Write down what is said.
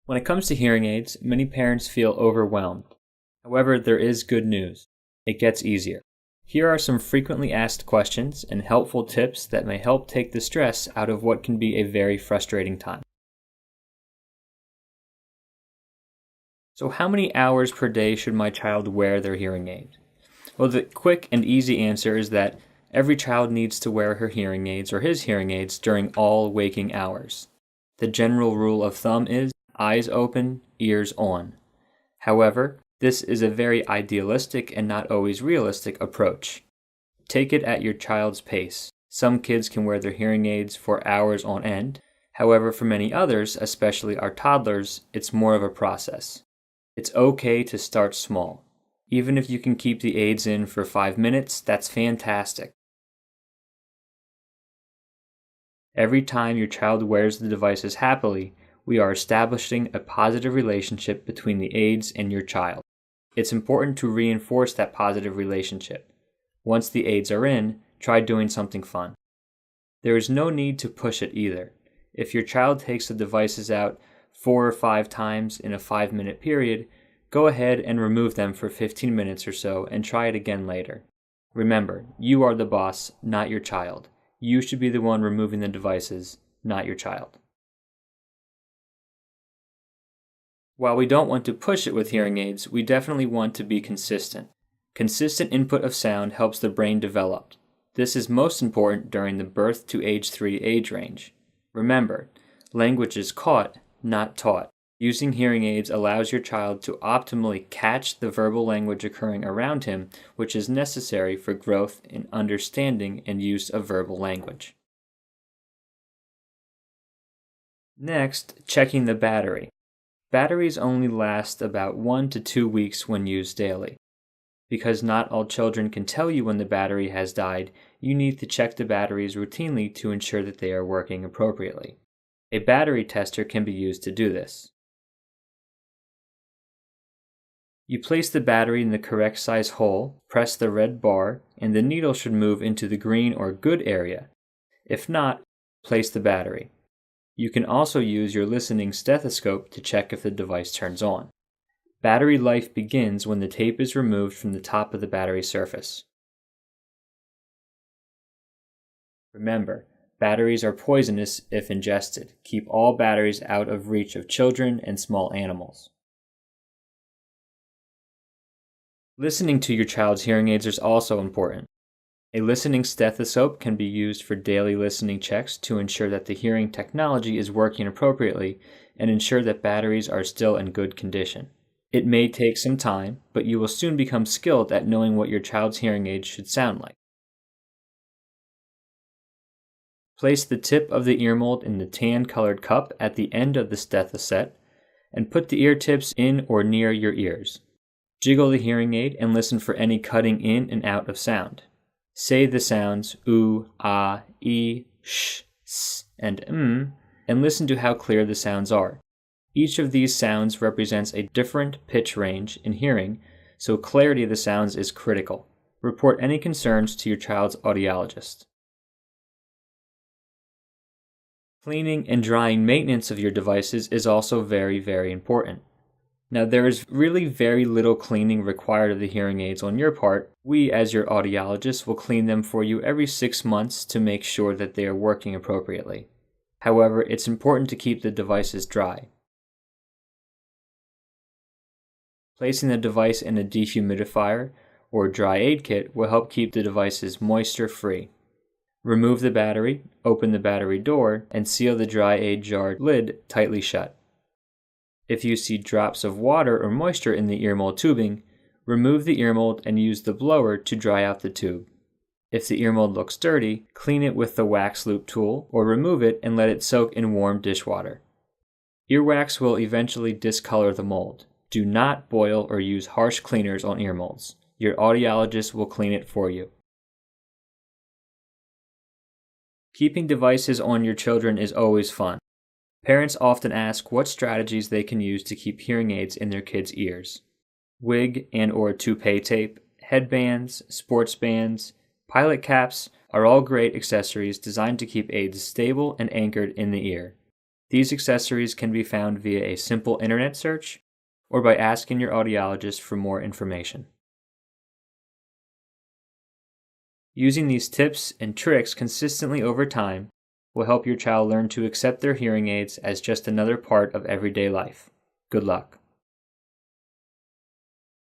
When it comes to hearing aids, many parents feel overwhelmed. However, there is good news. It gets easier. Here are some frequently asked questions and helpful tips that may help take the stress out of what can be a very frustrating time. So how many hours per day should my child wear their hearing aid? Well, the quick and easy answer is that every child needs to wear her hearing aids or his hearing aids during all waking hours. The general rule of thumb is eyes open, ears on. However, this is a very idealistic and not always realistic approach. Take it at your child's pace. Some kids can wear their hearing aids for hours on end. However, for many others, especially our toddlers, it's more of a process. It's okay to start small. Even if you can keep the aids in for 5 minutes, that's fantastic. Every time your child wears the devices happily, we are establishing a positive relationship between the aids and your child. It's important to reinforce that positive relationship. Once the aids are in, try doing something fun. There is no need to push it either. If your child takes the devices out 4 or 5 times in a 5-minute period, go ahead and remove them for 15 minutes or so and try it again later. Remember, you are the boss, not your child. You should be the one removing the devices, not your child. While we don't want to push it with hearing aids, we definitely want to be consistent. Consistent input of sound helps the brain develop. This is most important during the birth to age 3 age range. Remember, language is caught, not taught. Using hearing aids allows your child to optimally catch the verbal language occurring around him, which is necessary for growth in understanding and use of verbal language. Next, checking the battery. Batteries only last about 1 to 2 weeks when used daily. Because not all children can tell you when the battery has died, you need to check the batteries routinely to ensure that they are working appropriately. A battery tester can be used to do this. You place the battery in the correct size hole, press the red bar, and the needle should move into the green or good area. If not, place the battery. You can also use your listening stethoscope to check if the device turns on. Battery life begins when the tape is removed from the top of the battery surface. Remember, batteries are poisonous if ingested. Keep all batteries out of reach of children and small animals. Listening to your child's hearing aids is also important. A listening stethoscope can be used for daily listening checks to ensure that the hearing technology is working appropriately and ensure that batteries are still in good condition. It may take some time, but you will soon become skilled at knowing what your child's hearing aids should sound like. Place the tip of the ear mold in the tan-colored cup at the end of the stethoscope and put the ear tips in or near your ears. Jiggle the hearing aid and listen for any cutting in and out of sound. Say the sounds oo, ah, e, sh, s, and and listen to how clear the sounds are. Each of these sounds represents a different pitch range in hearing, so clarity of the sounds is critical. Report any concerns to your child's audiologist. Cleaning and drying maintenance of your devices is also very, very important. Now, there is really very little cleaning required of the hearing aids on your part. We, as your audiologist, will clean them for you every 6 months to make sure that they are working appropriately. However, it's important to keep the devices dry. Placing the device in a dehumidifier or dry aid kit will help keep the devices moisture-free. Remove the battery, open the battery door, and seal the dry aid jar lid tightly shut. If you see drops of water or moisture in the ear mold tubing, remove the ear mold and use the blower to dry out the tube. If the ear mold looks dirty, clean it with the wax loop tool or remove it and let it soak in warm dishwater. Earwax will eventually discolor the mold. Do not boil or use harsh cleaners on ear molds. Your audiologist will clean it for you. Keeping devices on your children is always fun. Parents often ask what strategies they can use to keep hearing aids in their kids' ears. Wig and or toupee tape, headbands, sports bands, pilot caps are all great accessories designed to keep aids stable and anchored in the ear. These accessories can be found via a simple internet search or by asking your audiologist for more information. Using these tips and tricks consistently over time will help your child learn to accept their hearing aids as just another part of everyday life. Good luck.